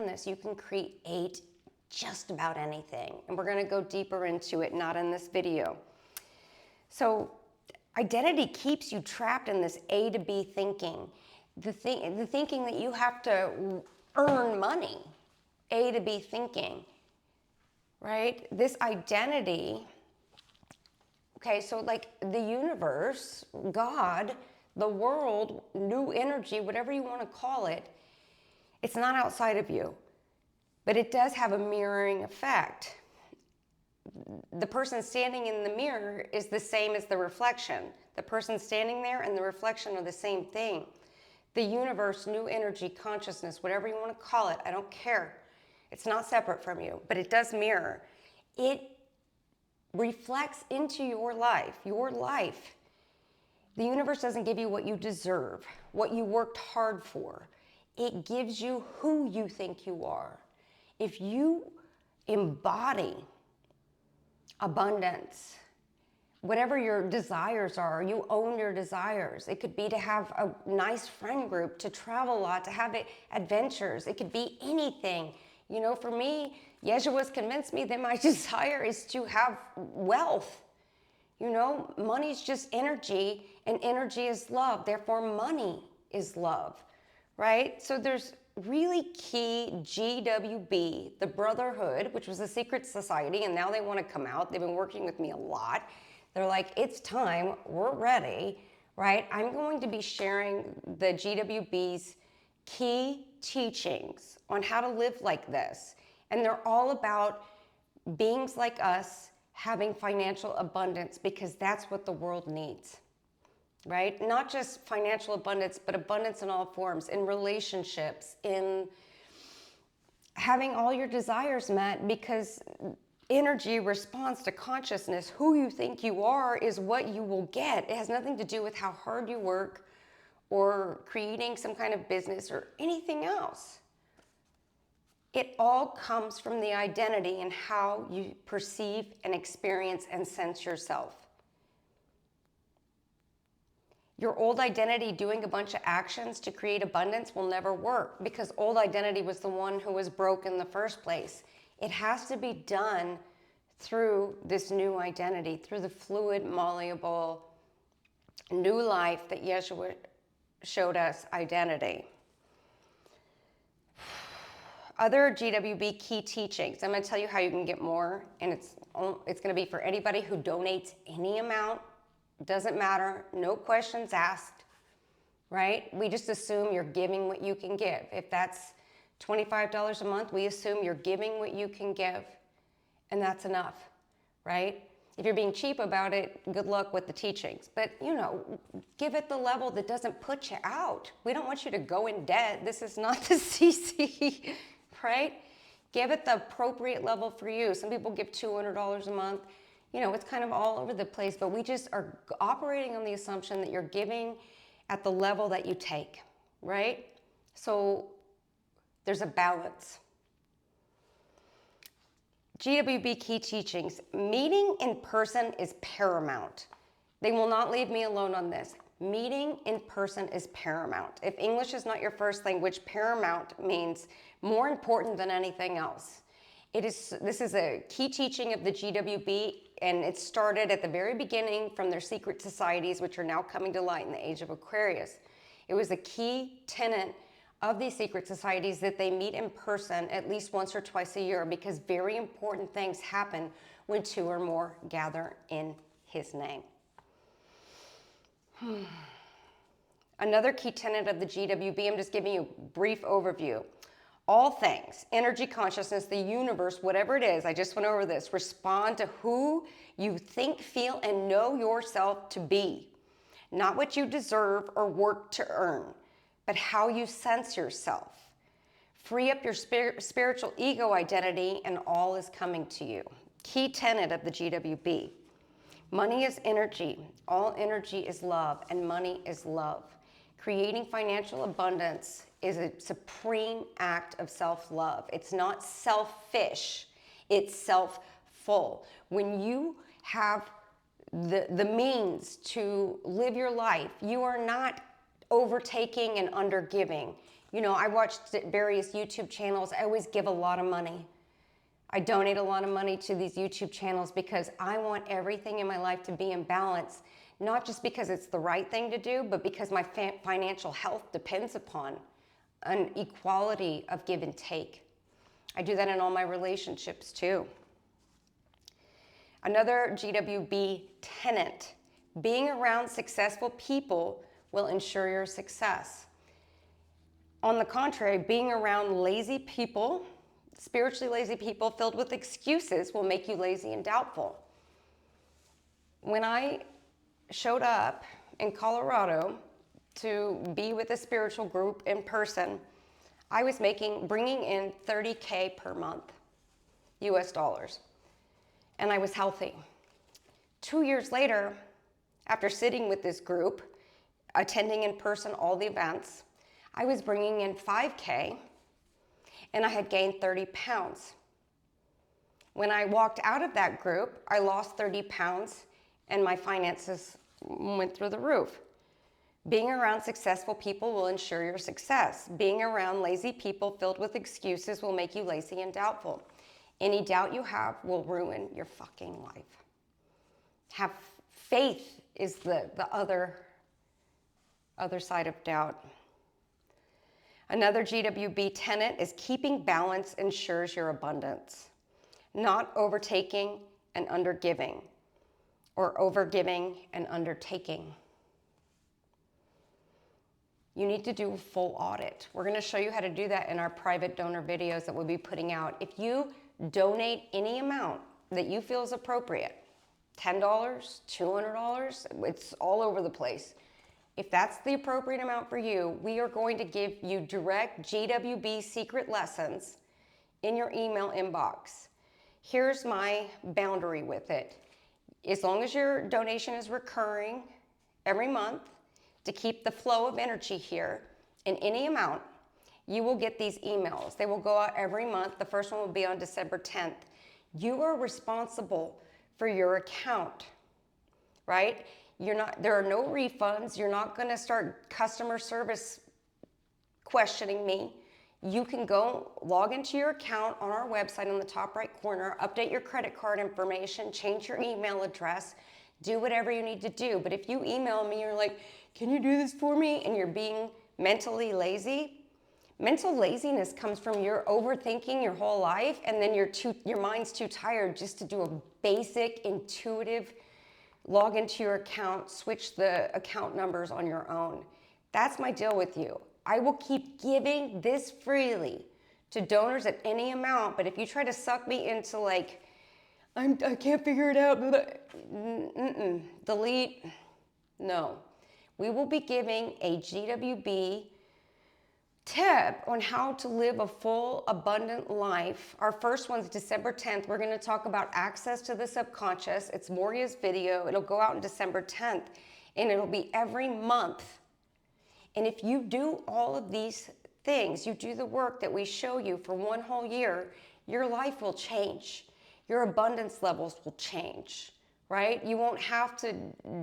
this, you can create just about anything. And we're going to go deeper into it, not in this video. So identity keeps you trapped in this A to B thinking. The thinking that you have to earn money. A to B thinking, right? This identity, okay, so like the universe, God, the world, new energy, whatever you want to call it, it's not outside of you, but it does have a mirroring effect. The person standing in the mirror is the same as the reflection. The person standing there and the reflection are the same thing. The universe, new energy, consciousness, whatever you want to call it, I don't care. It's not separate from you, but it does mirror. It reflects into your life. Your life. The universe doesn't give you what you deserve, what you worked hard for. It gives you who you think you are. If you embody abundance, whatever your desires are, you own your desires. It could be to have a nice friend group, to travel a lot, to have adventures. It could be anything. You know, for me, Yeshua's convinced me that my desire is to have wealth. You know, money's just energy, and energy is love. Therefore, money is love, right? So there's really key GWB, the Brotherhood, which was a secret society, and now they want to come out. They've been working with me a lot. They're like, it's time, we're ready, right? I'm going to be sharing the GWB's key teachings on how to live like this. And they're all about beings like us having financial abundance, because that's what the world needs, right? Not just financial abundance, but abundance in all forms, in relationships, in having all your desires met, because energy responds to consciousness. Who you think you are is what you will get. It has nothing to do with how hard you work or creating some kind of business or anything else. It all comes from the identity and how you perceive and experience and sense yourself. Your old identity doing a bunch of actions to create abundance will never work, because old identity was the one who was broke in the first place. It has to be done through this new identity, through the fluid, malleable, new life that Yeshua showed us identity. Other GWB key teachings. I'm going to tell you how you can get more, and it's going to be for anybody who donates any amount. Doesn't matter, no questions asked, right? We just assume you're giving what you can give. If that's $25 a month, we assume you're giving what you can give, and that's enough, right? If you're being cheap about it, good luck with the teachings. But, you know, give it the level that doesn't put you out. We don't want you to go in debt. This is not the CC, right? Give it the appropriate level for you. Some people give $200 a month. You know, it's kind of all over the place, but we just are operating on the assumption that you're giving at the level that you take, right? So there's a balance. GWB key teachings. Meeting in person is paramount. They will not leave me alone on this. Meeting in person is paramount. If English is not your first language, paramount means more important than anything else. This is a key teaching of the GWB, and it started at the very beginning from their secret societies, which are now coming to light in the Age of Aquarius. It was a key tenet of these secret societies that they meet in person at least once or twice a year, because very important things happen when two or more gather in his name. Another key tenet of the GWB, I'm just giving you a brief overview. All things, energy, consciousness, the universe, whatever it is, I just went over this, respond to who you think, feel, and know yourself to be. Not what you deserve or work to earn, but how you sense yourself. Free up your spiritual ego identity, and all is coming to you. Key tenet of the GWB. Money is energy. All energy is love, and money is love. Creating financial abundance is a supreme act of self-love. It's not selfish, it's self-full. When you have the means to live your life, you are not overtaking and undergiving. You know, I watch various YouTube channels. I always give a lot of money. I donate a lot of money to these YouTube channels because I want everything in my life to be in balance, not just because it's the right thing to do, but because my financial health depends upon an equality of give and take. I do that in all my relationships too. Another GWB tenet, being around successful people will ensure your success. On the contrary, being around lazy people, spiritually lazy people filled with excuses will make you lazy and doubtful. When I showed up in Colorado to be with a spiritual group in person, I was bringing in $30K per month, US dollars, and I was healthy. 2 years later, after sitting with this group, attending in person all the events, I was bringing in 5K and I had gained 30 pounds. When I walked out of that group, I lost 30 pounds and my finances went through the roof. Being around successful people will ensure your success. Being around lazy people filled with excuses will make you lazy and doubtful. Any doubt you have will ruin your fucking life. Have faith is the other side of doubt. Another GWB tenet is keeping balance ensures your abundance, not overtaking and undergiving, or overgiving and undertaking. You need to do a full audit. We're going to show you how to do that in our private donor videos that we'll be putting out. If you donate any amount that you feel is appropriate, $10, $200, it's all over the place. If that's the appropriate amount for you, we are going to give you direct GWB secret lessons in your email inbox. Here's my boundary with it. As long as your donation is recurring every month to keep the flow of energy here in any amount, you will get these emails. They will go out every month. The first one will be on December 10th. You are responsible for your account, right? There are no refunds. You're not going to start customer service questioning me. You can go log into your account on our website on the top right corner, update your credit card information, change your email address, do whatever you need to do. But if you email me, you're like, can you do this for me? And you're being mentally lazy. Mental laziness comes from your overthinking your whole life, and then your mind's too tired just to do a basic, intuitive log into your account, switch the account numbers on your own. That's my deal with you. I will keep giving this freely to donors at any amount, but if you try to suck me into like, I can't figure it out, delete, no. We will be giving a GWB tip on how to live a full, abundant life. Our first one's December 10th. We're going to talk about access to the subconscious. It's Moria's video. It'll go out on December 10th, and it'll be every month. And if you do all of these things, you do the work that we show you for one whole year, your life will change. Your abundance levels will change, right? You won't have to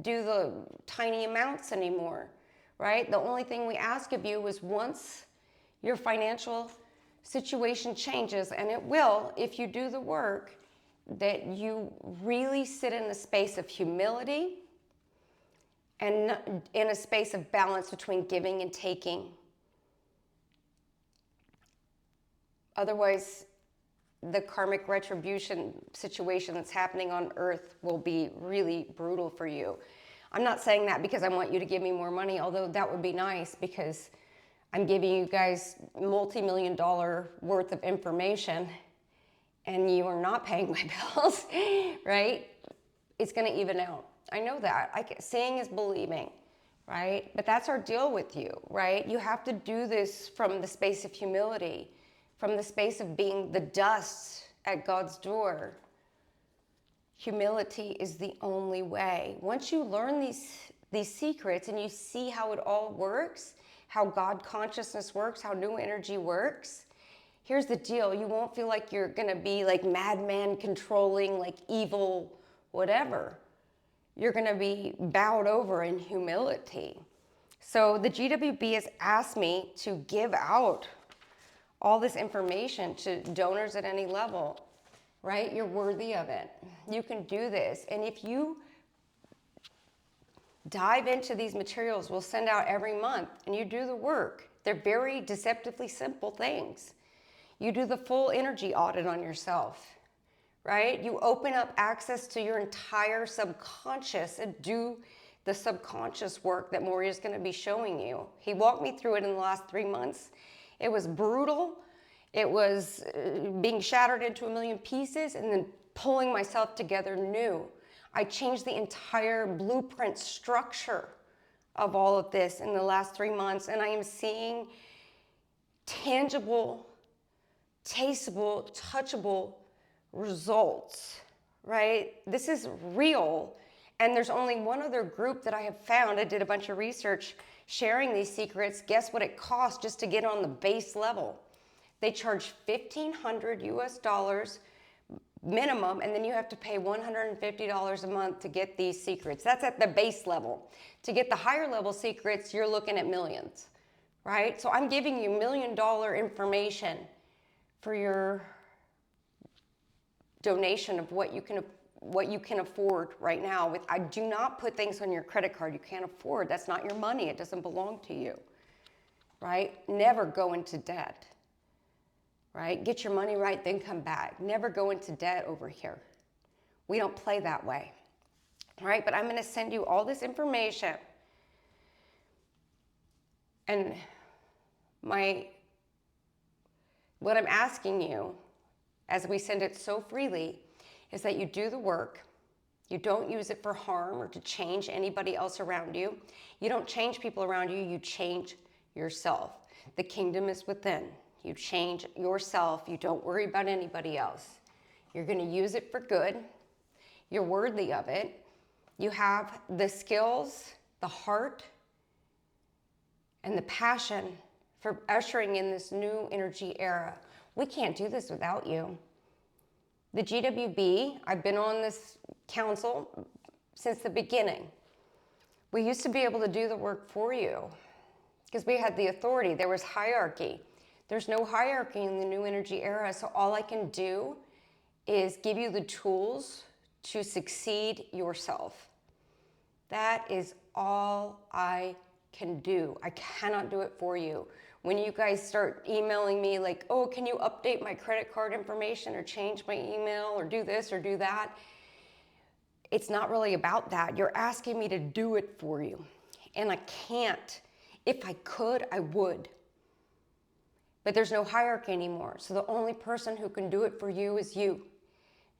do the tiny amounts anymore, right? The only thing we ask of you is once your financial situation changes, and it will if you do the work, that you really sit in a space of humility and in a space of balance between giving and taking. Otherwise, the karmic retribution situation that's happening on earth will be really brutal for you. I'm not saying that because I want you to give me more money, although that would be nice because I'm giving you guys multi-million-dollar worth of information and you are not paying my bills, right? It's going to even out. I know that. Seeing is believing, right? But that's our deal with you, right? You have to do this from the space of humility, from the space of being the dust at God's door. Humility is the only way. Once you learn these secrets and you see how it all works, how God consciousness works, how new energy works, here's the deal. You won't feel like you're going to be like madman controlling, like evil, whatever. You're going to be bowed over in humility. So the GWB has asked me to give out all this information to donors at any level, right? You're worthy of it. You can do this. And if you dive into these materials we'll send out every month and you do the work, they're very deceptively simple things. You do the full energy audit on yourself, right? You open up access to your entire subconscious and do the subconscious work that Maury's going to be showing you. He walked me through it in the last 3 months. It was brutal. It was being shattered into a million pieces and then pulling myself together new. I changed the entire blueprint structure of all of this in the last 3 months, and I am seeing tangible, tasteable, touchable results, right? This is real. And there's only one other group that I have found. I did a bunch of research sharing these secrets. Guess what it costs just to get on the base level? They charge $1,500 US minimum, and then you have to pay $150 a month to get these secrets. That's at the base level. To get the higher level secrets, you're looking at millions, right? So I'm giving you $1 million information for your donation of what you can afford right now. I do not put things on your credit card you can't afford. That's not your money. It doesn't belong to you, right? Never go into debt, right? Get your money right, then come back. Never go into debt over here. We don't play that way, right? But I'm going to send you all this information. And what I'm asking you, as we send it so freely, is that you do the work. You don't use it for harm or to change anybody else around you. You don't change people around you, you change yourself. The kingdom is within. You change yourself. You don't worry about anybody else. You're going to use it for good. You're worthy of it. You have the skills, the heart, and the passion for ushering in this new energy era. We can't do this without you. The GWB, I've been on this council since the beginning. We used to be able to do the work for you because we had the authority. There was hierarchy. There's no hierarchy in the new energy era, so all I can do is give you the tools to succeed yourself. That is all I can do. I cannot do it for you. When you guys start emailing me like, oh, can you update my credit card information or change my email or do this or do that? It's not really about that. You're asking me to do it for you. And I can't. If I could, I would. But there's no hierarchy anymore. So the only person who can do it for you is you.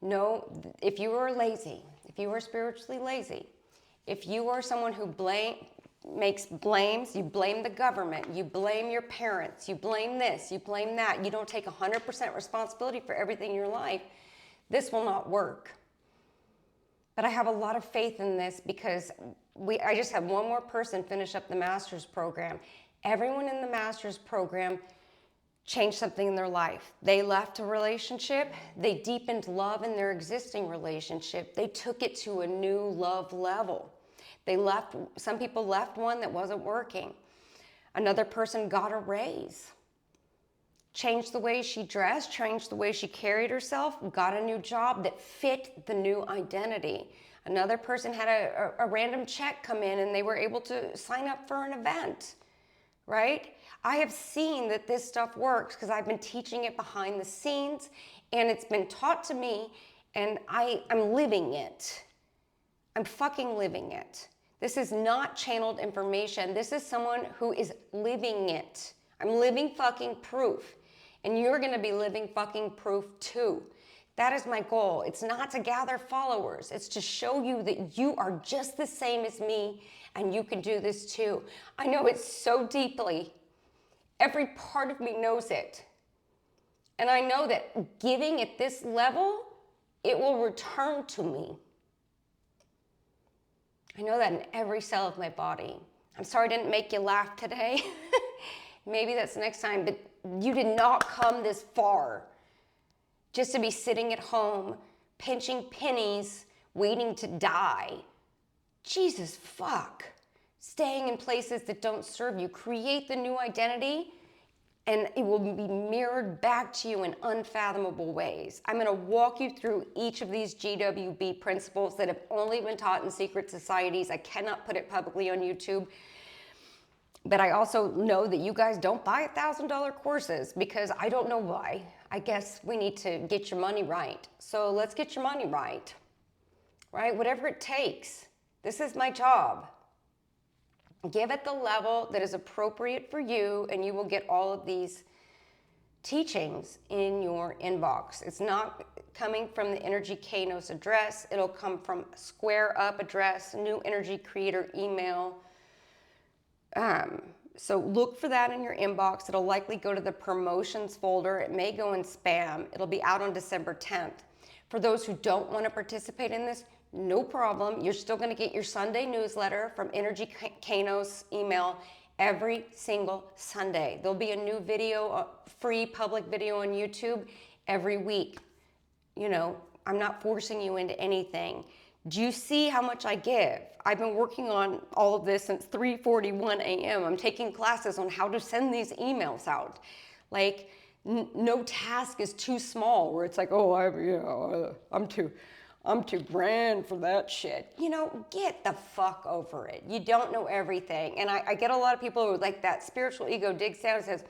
No, if you are lazy, if you are spiritually lazy, if you are someone who makes blames, you blame the government, you blame your parents, you blame this, you blame that, you don't take 100% responsibility for everything in your life, this will not work. But I have a lot of faith in this because I just have one more person finish up the master's program. Everyone in the master's program changed something in their life. They left a relationship, they deepened love in their existing relationship, they took it to a new love level. Some people left one that wasn't working. Another person got a raise, changed the way she dressed, changed the way she carried herself, got a new job that fit the new identity. Another person had a random check come in and they were able to sign up for an event, right? I have seen that this stuff works because I've been teaching it behind the scenes and it's been taught to me and I'm living it. I'm fucking living it. This is not channeled information. This is someone who is living it. I'm living fucking proof. And you're gonna be living fucking proof too. That is my goal. It's not to gather followers. It's to show you that you are just the same as me and you can do this too. I know it so deeply. Every part of me knows it. And I know that giving at this level, it will return to me. I know that in every cell of my body. I'm sorry I didn't make you laugh today. Maybe that's next time, but you did not come this far just to be sitting at home, pinching pennies, waiting to die. Jesus fuck. staying in places that don't serve you. Create the new identity, and it will be mirrored back to you in unfathomable ways. I'm going to walk you through each of these GWB principles that have only been taught in secret societies. I cannot put it publicly on YouTube. But I also know that you guys don't buy $1,000 courses because I don't know why. I guess we need to get your money right. So let's get your money right, right? Whatever it takes. This is my job. Give it the level that is appropriate for you, and you will get all of these teachings in your inbox. It's not coming from the Energy Kainos address. It'll come from Square Up address, New Energy Creator email. So look for that in your inbox. It'll likely go to the promotions folder. It may go in spam. It'll be out on December 10th. For those who don't want to participate in this, no problem. You're still going to get your Sunday newsletter from Energy Kainos email every single Sunday. There'll be a new video, a free public video on YouTube every week. You know, I'm not forcing you into anything. Do you see how much I give? I've been working on all of this since 3:41 a.m. I'm taking classes on how to send these emails out. Like, no task is too small where it's like, oh, I'm too grand for that shit. You know, get the fuck over it. You don't know everything. And I get a lot of people who like that spiritual ego digs down and says,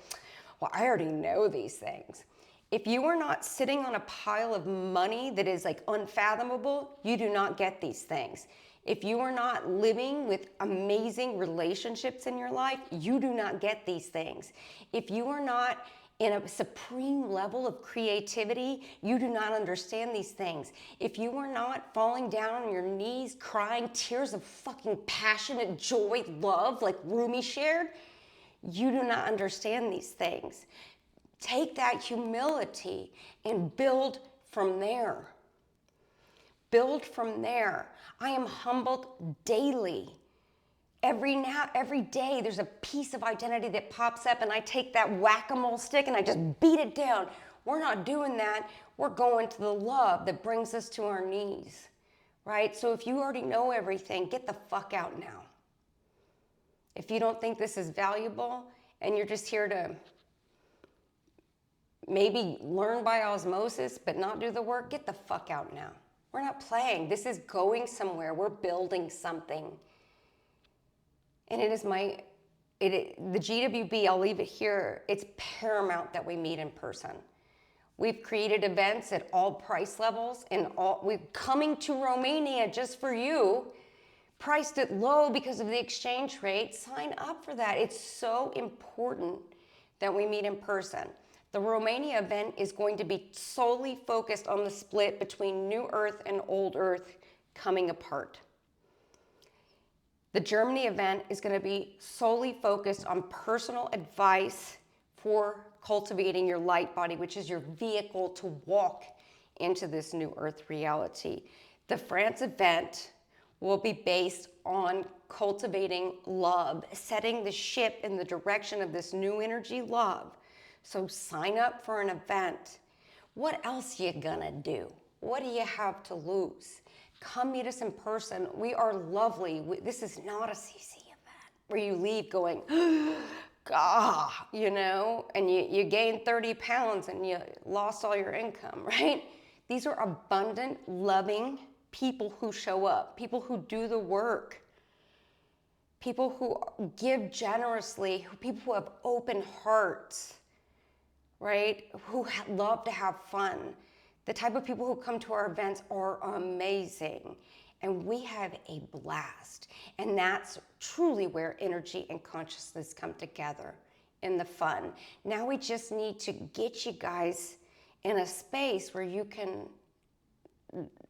well, I already know these things. If you are not sitting on a pile of money that is like unfathomable, you do not get these things. If you are not living with amazing relationships in your life, you do not get these things. If you are not in a supreme level of creativity, you do not understand these things. If you are not falling down on your knees, crying tears of fucking passionate joy, love, like Rumi shared, you do not understand these things. Take that humility and build from there. Build from there. I am humbled daily. Every day there's a piece of identity that pops up, and I take that whack-a-mole stick and I just beat it down. We're not doing that. We're going to the love that brings us to our knees, right? So if you already know everything, get the fuck out now. If you don't think this is valuable and you're just here to maybe learn by osmosis but not do the work, get the fuck out now. We're not playing. This is going somewhere. We're building something. And it is the GWB, I'll leave it here, it's paramount that we meet in person. We've created events at all price levels, and we're coming to Romania just for you, priced it low because of the exchange rate. Sign up for that. It's so important that we meet in person. The Romania event is going to be solely focused on the split between New Earth and Old Earth coming apart. The Germany event is going to be solely focused on personal advice for cultivating your light body, which is your vehicle to walk into this new earth reality. The France event will be based on cultivating love, setting the ship in the direction of this new energy love. So sign up for an event. What else you gonna do? What do you have to lose? Come meet us in person. We are lovely. This is not a CC event where you leave going, God, you know, and you gain 30 pounds and you lost all your income, right? These are abundant, loving people who show up, people who do the work, people who give generously, people who have open hearts, right? Who love to have fun. The type of people who come to our events are amazing, and we have a blast. And that's truly where energy and consciousness come together in the fun. Now we just need to get you guys in a space where you can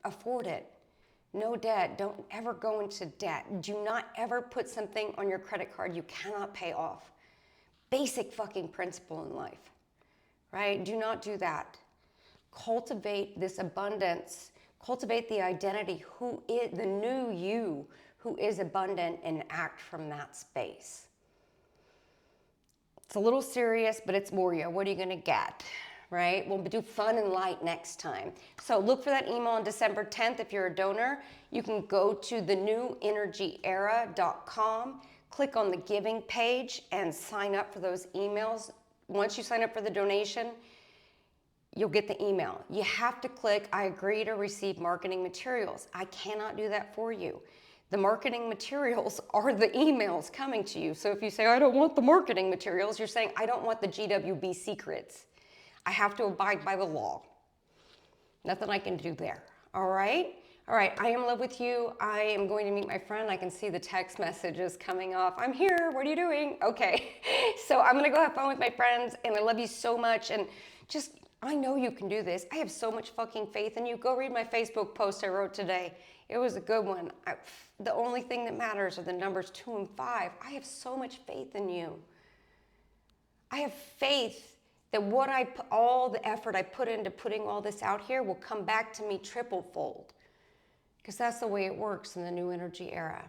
afford it. No debt. Don't ever go into debt. Do not ever put something on your credit card you cannot pay off. Basic fucking principle in life, right? Do not do that. Cultivate this abundance. Cultivate the identity, who is the new you, who is abundant, and act from that space. It's a little serious, but it's warrior. What are you going to get? Right? We'll do fun and light next time. So look for that email on December 10th. If you're a donor, you can go to thenewenergyera.com, click on the giving page and sign up for those emails. Once you sign up for the donation, you'll get the email. You have to click, I agree to receive marketing materials. I cannot do that for you. The marketing materials are the emails coming to you. So if you say, I don't want the marketing materials, you're saying, I don't want the GWB secrets. I have to abide by the law. Nothing I can do there. All right? All right, I am in love with you. I am going to meet my friend. I can see the text messages coming off. I'm here. What are you doing? Okay. So I'm going to go have fun with my friends, and I love you so much. And just, I know you can do this. I have so much fucking faith in you. Go read my Facebook post I wrote today. It was a good one. The only thing that matters are the numbers 2 and 5. I have so much faith in you. I have faith that all the effort I put into putting all this out here will come back to me triple fold. Because that's the way it works in the new energy era.